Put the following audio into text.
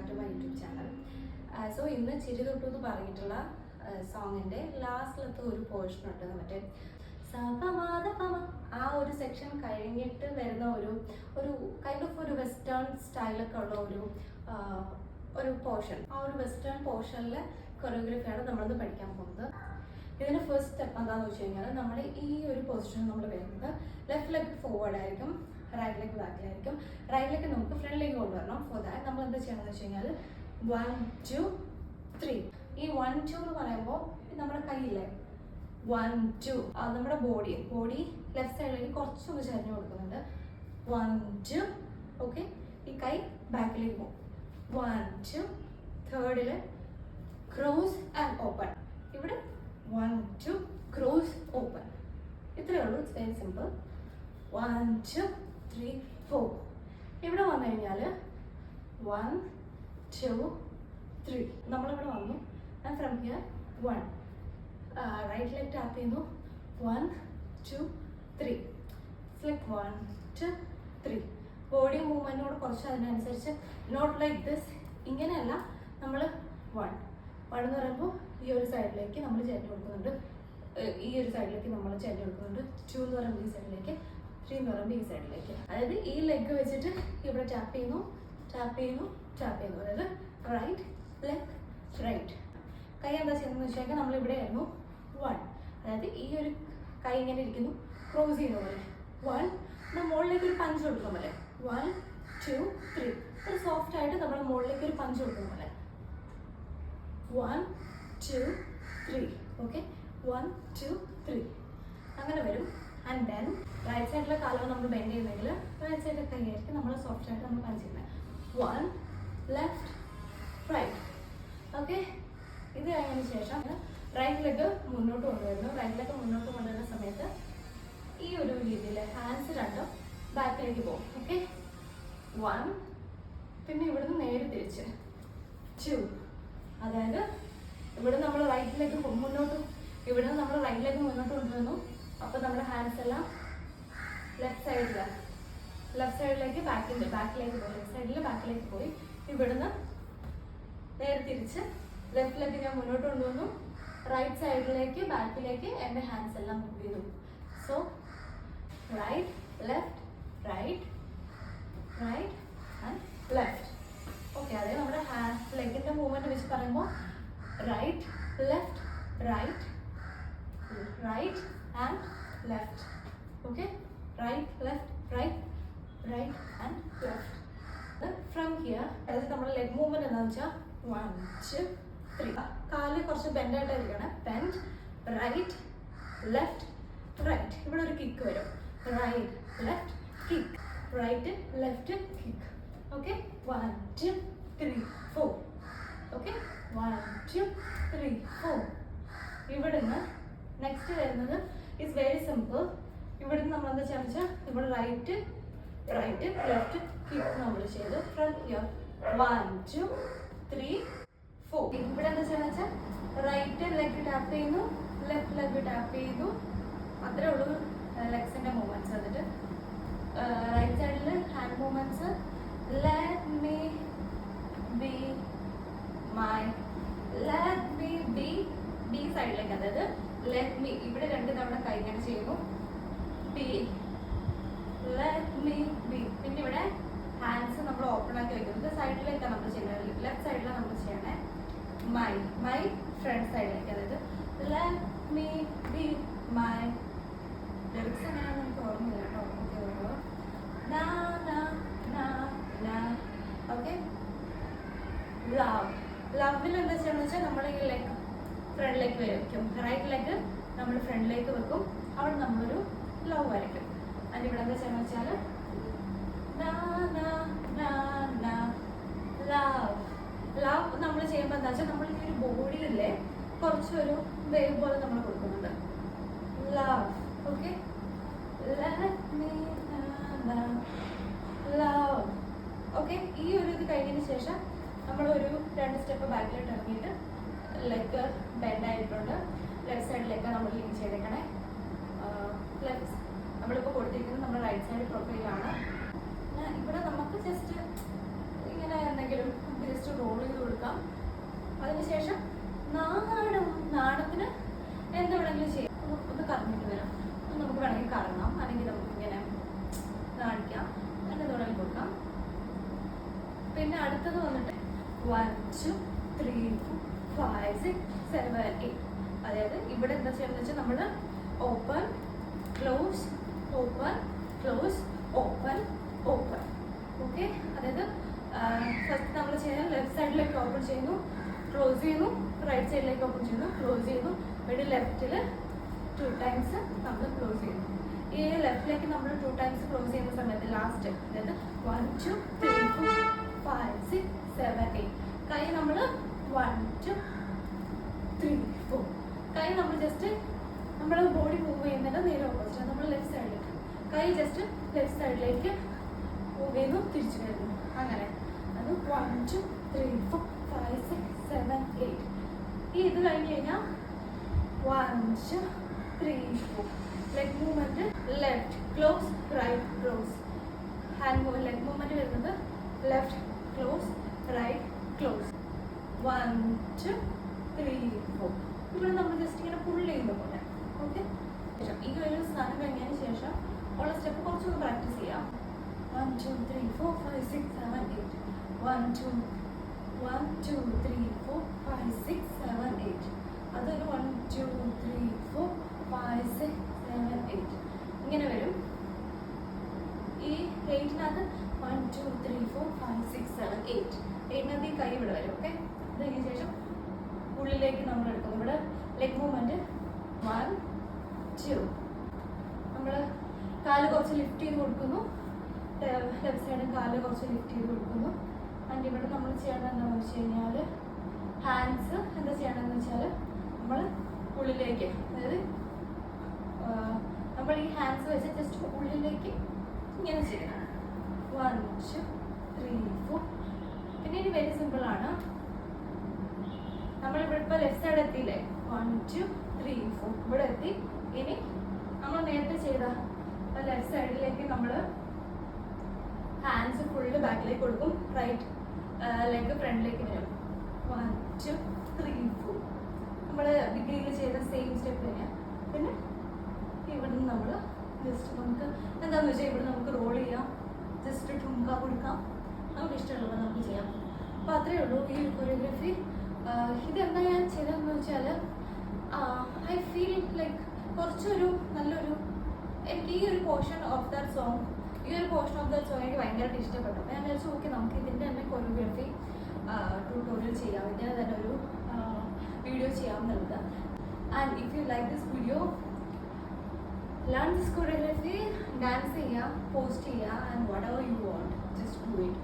To my YouTube channel. So ഇന്ന് ചിരി തൊട്ടു എന്ന് പറഞ്ഞിട്ടുള്ള സോങ്ങിൻ്റെ ലാസ്റ്റിലത്തെ ഒരു പോർഷൻ ഉണ്ട്. മറ്റേ സപമാധപമ ആ ഒരു സെക്ഷൻ കഴിഞ്ഞിട്ട് വരുന്ന ഒരു കൈൻഡ് ഓഫ് ഒരു വെസ്റ്റേൺ സ്റ്റൈലൊക്കെ ഉള്ള ഒരു പോർഷൻ. ആ ഒരു വെസ്റ്റേൺ പോർഷനിലെ കൊറിയോഗ്രഫിയാണ് നമ്മളിന്ന് പഠിക്കാൻ പോകുന്നത്. ഇതിന് ഫസ്റ്റ് സ്റ്റെപ്പ് എന്താണെന്ന് വെച്ച് കഴിഞ്ഞാൽ നമ്മൾ ഈ ഒരു പൊസിഷൻ നമ്മൾ വരുന്നത് ലെഫ്റ്റ് ലെഗ് ഫോർവേഡ് ആയിരിക്കും, റൈറ്റ് ലെഗ് ബാക്കിലായിരിക്കും. റൈറ്റ് ലെഗ് നമുക്ക് ഫ്രണ്ടിലേക്ക് കൊണ്ടുവരണം. ഫോർ ദാറ്റ് നമ്മൾ എന്താ ചെയ്യണമെന്ന് വെച്ച് കഴിഞ്ഞാൽ 1 2 3. ഈ 1 2 എന്ന് പറയുമ്പോൾ നമ്മുടെ കയ്യിലെ 1 2 നമ്മുടെ ബോഡി ലെഫ്റ്റ് സൈഡിലേക്ക് കുറച്ചൊന്ന് ചരിഞ്ഞു കൊടുക്കുന്നുണ്ട്. 1 2. ഓക്കെ, ഈ കൈ ബാക്കിലേക്ക് പോകും. 1 2. തേർഡിൽ ക്രോസ് ആൻഡ് ഓപ്പൺ. ഇവിടെ 1 2 ക്രോസ് ഓപ്പൺ. ഇത്രയേ ഉള്ളൂ. It's very simple. 1 2 3 4. ഇവിടെ വന്നു കഴിഞ്ഞാൽ 1 2 3. നമ്മളിവിടെ വന്നു. And from here 1. Right leg tap ചെയ്യുന്നു. 1 2 3. സെലക്ട് 1 2 3. ബോഡി മൂവ്മെൻറ്റോട് കുറച്ച് അതിനനുസരിച്ച് നോട്ട് ലൈക്ക് ദിസ്, ഇങ്ങനെയല്ല. നമ്മൾ 1 എന്ന് പറയുമ്പോൾ ഈ ഒരു സൈഡിലേക്ക് നമ്മൾ ചെരിഞ്ഞ് കൊടുക്കുന്നുണ്ട്, ഈ ഒരു സൈഡിലേക്ക് നമ്മൾ ചെരിഞ്ഞ് കൊടുക്കുന്നുണ്ട്. 2 എന്ന് പറയുമ്പോൾ ഈ സൈഡിലേക്ക്, 3 എന്ന് പറയുമ്പോൾ ഈ സൈഡിലേക്ക്. അതായത് ഈ ലെഗ് വെച്ചിട്ട് ഇവിടെ ടാപ്പ് ചെയ്യുന്നു. അതായത് റൈറ്റ് ലെഗ് റൈറ്റ്. കൈ എന്താ ചെയ്യുന്നതെന്ന് വെച്ച് കഴിഞ്ഞാൽ നമ്മളിവിടെ ആയിരുന്നു 1. അതായത് ഈ ഒരു കൈ ഇങ്ങനെ ഇരിക്കുന്നു, ക്രോസ് ചെയ്യുന്ന പോലെ. 1 മുകളിലേക്ക് ഒരു പഞ്ച് കൊടുക്കുന്ന പോലെ. 1 2 3. ഒരു സോഫ്റ്റ് ആയിട്ട് നമ്മൾ മുകളിലേക്ക് ഒരു പഞ്ച് കൊടുക്കുന്ന പോലെ. 1 2 3. ഓക്കെ, 1 2 3 അങ്ങനെ വരും. ആൻഡ് ദെൻ റൈറ്റ് സൈഡിലെ കാലം നമ്മൾ ബെൻഡ് ചെയ്യുന്നെങ്കിൽ റൈറ്റ് സൈഡിലെ കൈയായിരിക്കും നമ്മൾ സോഫ്റ്റ് ആയിട്ട് നമ്മൾ പഞ്ച് ചെയ്യുന്നത്. 1 ലെഫ്റ്റ് റൈറ്റ്. ഓക്കെ, ഇത് കഴിഞ്ഞതിന് ശേഷം റൈറ്റ് ലെഗ് മുന്നോട്ട് കൊണ്ടുവരുന്നു. റൈറ്റ് ലെഗ് മുന്നോട്ട് കൊണ്ടുവരുന്ന സമയത്ത് ഈ ഒരു രീതിയിൽ ഹാൻഡ്സ് രണ്ടും ബാക്കിലേക്ക് പോകും. ഓക്കെ, 1. പിന്നെ ഇവിടുന്ന് നേരെ തിരിച്ച് 2. അതായത് ഇവിടെ നമ്മൾ റൈറ്റ് ലെഗ് മുന്നോട്ട് കൊണ്ടുവന്നു. അപ്പോൾ നമ്മുടെ ഹാൻഡ്സ് എല്ലാം ലെഫ്റ്റ് സൈഡിലേക്ക് ബാക്കിലേക്ക് പോയി. ലെഫ്റ്റ് സൈഡിൽ ബാക്കിലേക്ക് പോയി. ഇവിടുന്ന് നേരെ തിരിച്ച് ലെഫ്റ്റ് ലെഗ് ഞാൻ മുന്നോട്ട് കൊണ്ടുവന്നു. റൈറ്റ് സൈഡിലേക്ക് ബാക്കിലേക്ക് എൻ്റെ ഹാൻഡ്സ് എല്ലാം മൂവ് ചെയ്തു. So right left right and left. Okay, അതെ നമ്മുടെ ലെഗിൻ്റെ മൂവ്മെൻറ്റ് വെച്ച് പറയുമ്പോൾ right left right and left. Okay, right left right and left. From here അതായത് നമ്മുടെ ലെഗ് മൂവ്മെൻറ്റ് എന്താണെന്ന് വെച്ചാൽ 1 2 3. കാല് കുറച്ച് ബെൻഡായിട്ടായിരിക്കണം. Bend right left right. ഇവിടെ ഒരു കിക്ക് വരും. Right left kick, right left kick. Okay, 1 2 3 4. Okay, 1 2 3 4. ഇവിടുന്ന് നെക്സ്റ്റ് വരുന്നത് ഇറ്റ്സ് വെരി സിമ്പിൾ. ഇവിടുന്ന് നമ്മൾ എന്താ ചെയ്യാന്ന് വെച്ചാൽ ഇവിടെ റൈറ്റ് ലെഫ്റ്റ് കിക്ക് നമ്മൾ ചെയ്തു. From here 1 2 3 4. ഇവിടെ എന്താ ചെയ്യാന്ന് വെച്ചാൽ റൈറ്റ് ലെഗ് ടാപ്പ് ചെയ്യുന്നു, ലെഫ്റ്റ് ലെഗ് ടാപ്പ് ചെയ്തു. അത്രേ ഉള്ളൂ ലെഗ്സിൻ്റെ മൂവ്മെൻറ്റ്സ്. എന്നിട്ട് റൈറ്റ് സൈഡിൽ hand movements. Let me be സൈഡിലേക്ക്. അതായത് let me ഇവിടെ 2 തവണ കൈ ഇങ്ങനെ ചെയ്യുന്നു. let me be. പിന്നെ ഇവിടെ ഹാൻഡ്സ് നമ്മൾ ഓപ്പൺ ആക്കി വെക്കുന്നത് സൈഡിലേക്കാണ് നമ്മൾ ചെയ്യുന്നത്. ലെഫ്റ്റ് സൈഡിലാണ് നമ്മൾ ചെയ്യണേ. മൈ ഫ്രണ്ട് സൈഡിലേക്ക്. അതായത് let me be my. Lyrics എങ്ങനെയാണെന്ന് എനിക്ക് ഓർമ്മയില്ല കേട്ടോ. ഓക്കെ, ലവിൽ എന്താ ചെയ്യണമെന്ന് വെച്ചാൽ നമ്മൾ ഈ ലെഗ് ഫ്രണ്ടിലേക്ക് വയ്ക്കും. റൈറ്റ് ലെഗ് നമ്മൾ ഫ്രണ്ടിലേക്ക് വെക്കും. അവിടെ നമ്മളൊരു ലവ് വരയ്ക്കും. അതിന് ഇവിടെ എന്താ ചെയ്യണമെന്ന് വെച്ചാൽ ലവ് നമ്മൾ ചെയ്യുമ്പോൾ എന്താ വെച്ചാൽ നമ്മൾ ഈ ഒരു ബോഡിയിലെ കുറച്ചൊരു വേവ് പോലെ നമ്മൾ കൊടുക്കുന്നുണ്ട്. ലവ്. Okay, love. ഓക്കെ, ഈ ഒരു ഇത് കഴിഞ്ഞതിന് ശേഷം നമ്മളൊരു 2 സ്റ്റെപ്പ് ബാക്കിലോട്ട് ഇറങ്ങിയിട്ട് ലെഗ് ബെൻഡ് ആയിട്ടുണ്ട്. ലെഫ്റ്റ് സൈഡിലേക്ക് നമ്മൾ ലീൻ ചെയ്തേക്കണേ. നമ്മളിപ്പോൾ കൊടുത്തിരിക്കുന്നത് നമ്മുടെ റൈറ്റ് സൈഡ് പ്രൊഫൈലാണ്. ഇവിടെ നമുക്ക് ജസ്റ്റ് ഇങ്ങനെ എന്തെങ്കിലും ജസ്റ്റ് കൊടുക്കാം. അതിനുശേഷം നാണത്തിന് എന്താ വേണമെങ്കിലും ചെയ്യാം. ഒന്ന് കറങ്ങിട്ട് വരാം. നമുക്ക് വേണമെങ്കിൽ കറങ്ങാം, അല്ലെങ്കിൽ നമുക്ക് ഇങ്ങനെ കാണിക്കാം, അങ്ങനെ വേണമെങ്കിൽ കൊടുക്കാം. പിന്നെ അടുത്തത് വന്നിട്ട് 1 2 3 4 5 6 7 8. അതായത് ഇവിടെ എന്താ ചെയ്യുന്നത് വെച്ചാൽ നമ്മൾ open close open close open open. Okay, അതായത് ഫസ്റ്റ് നമ്മൾ ചെയ്യുന്നത് ലെഫ്റ്റ് സൈഡിലേക്ക് ഓപ്പൺ ചെയ്യുന്നു, ക്ലോസ് ചെയ്യുന്നു, റൈറ്റ് സൈഡിലേക്ക് ഓപ്പൺ ചെയ്യുന്നു, ക്ലോസ് ചെയ്യുന്നു. ഇവിടെ ലെഫ്റ്റിൽ 2 times നമ്മൾ ക്ലോസ് ചെയ്യുന്നു. ഈ ലെഫ്റ്റിലേക്ക് നമ്മൾ 2 times ക്ലോസ് ചെയ്യുന്ന സമയത്ത് ലാസ്റ്റ് അതായത് 1 2 3 4 5 6 7 8 കൈ നമ്മൾ 1 2 3 4 കൈ നമ്മൾ ജസ്റ്റ് നമ്മൾ ബോഡി മൂവ് ചെയ്യുന്നതിൻ്റെ നേരെ ഓപ്പോസിറ്റ് നമ്മൾ ലെഫ്റ്റ് സൈഡിലേക്ക് കൈ ജസ്റ്റ് ലെഫ്റ്റ് സൈഡിലേക്ക് മൂവ് ചെയ്യുന്നു, തിരിച്ചു വരുന്നു. അങ്ങനെ അത് 1 2 3 4 5 6 7 8. ഈ ഇത് കഴിഞ്ഞ് കഴിഞ്ഞാൽ 1 2 3 4 leg movement left close right close. Hand move leg movement വരുന്നത് ലെഫ്റ്റ് ക്ലോസ് റൈറ്റ് ക്ലോസ്. 1 2 3 4. ഇവിടെ നമ്മൾ ജസ്റ്റ് ഇങ്ങനെ പുൾ ചെയ്യുന്ന പോലെ. ഓക്കെ, ഈ ഒരു സാധനം കഴിഞ്ഞതിന് ശേഷം ഉള്ള സ്റ്റെപ്പ് കുറച്ചൊന്ന് പ്രാക്ടീസ് ചെയ്യാം. 1 2 3 4 5 6 7 8. 1 2 3 4 5 6 7 8. അതൊരു 1 2 3 4 5 6 7 8 ഇങ്ങനെ വരും. ഈ 8-നകത്ത് 1 2 3 4 5 6 7 8. 8-നകത്ത് ഈ കൈ ഇവിടെ വരും. ഓക്കെ, അതിന് ശേഷം ഉള്ളിലേക്ക് നമ്മൾ എടുക്കും. ഇവിടെ ലെഗ് മൂവ്മെൻറ്റ് 1 2. നമ്മൾ കാല് കുറച്ച് ലിഫ്റ്റ് ചെയ്ത് കൊടുക്കുന്നു, ലെഫ്റ്റ് സൈഡും കാല് കുറച്ച് ലിഫ്റ്റ് ചെയ്ത് കൊടുക്കുന്നു. ആൻഡ് ഇവിടെ നമ്മൾ ചെയ്യേണ്ടത് എന്താണെന്ന് വെച്ച് കഴിഞ്ഞാൽ ഹാൻഡ്സ് എന്താ ചെയ്യേണ്ടതെന്ന് വെച്ചാൽ നമ്മൾ ഉള്ളിലേക്ക്, അതായത് നമ്മൾ ഈ ഹാൻഡ്സ് വെച്ച് ജസ്റ്റ് ഉള്ളിലേക്ക് ഇങ്ങനെ ചെയ്യണം. 1 2 3 4. പിന്നെ ഇനി വെരി സിമ്പിളാണ്. നമ്മളിവിടെ ഇപ്പോൾ ലെഫ്റ്റ് സൈഡ് എത്തിയില്ലേ, 1 2 3 4 ഇവിടെ എത്തി. ഇനി നമ്മൾ നേരത്തെ ചെയ്ത ലെഫ്റ്റ് സൈഡിലേക്ക് നമ്മൾ ഹാൻഡ്സ് ഫുള്ള് ബാക്കിലേക്ക് കൊടുക്കും, റൈറ്റ് ലെഗ് ഫ്രണ്ടിലേക്ക് വരും. 1 2 3 4 നമ്മൾ ബിഗിനിങ്ങിൽ ചെയ്ത സെയിം സ്റ്റെപ്പ് തന്നെയാണ്. പിന്നെ ഇവിടെ നിന്ന് നമ്മൾ ജസ്റ്റ് നമുക്ക് എന്താണെന്ന് വെച്ചാൽ ഇവിടെ നമുക്ക് റോൾ ചെയ്യാം, ജസ്റ്റ് ഠുങ്ക കൊടുക്കാം, നമുക്ക് ഇഷ്ടമുള്ളത് നമുക്ക് ചെയ്യാം. അപ്പോൾ അത്രയേ ഉള്ളൂ ഈ കൊറിയോഗ്രാഫി. ഇതെന്താ ഞാൻ ചെയ്തതെന്ന് വെച്ചാൽ ഐ ഫീൽ ലൈക്ക് കുറച്ചൊരു നല്ലൊരു എനിക്ക് ഈ ഒരു പോർഷൻ ഓഫ് ദാറ്റ് സോങ് എനിക്ക് ഭയങ്കരമായിട്ട് ഇഷ്ടപ്പെട്ടു. അപ്പോൾ ഞാൻ വിചാരിച്ചു ഓക്കെ നമുക്ക് ഇതിൻ്റെ തന്നെ കൊറിയോഗ്രാഫി ട്യൂട്ടോറിയൽ ചെയ്യാം, ഇതിൻ്റെ തന്നെ ഒരു വീഡിയോ ചെയ്യാമെന്നുള്ളത്. And if you like this video, learn this choreography, dance ചെയ്യുക, പോസ്റ്റ് ചെയ്യുക, and whatever you want just do it.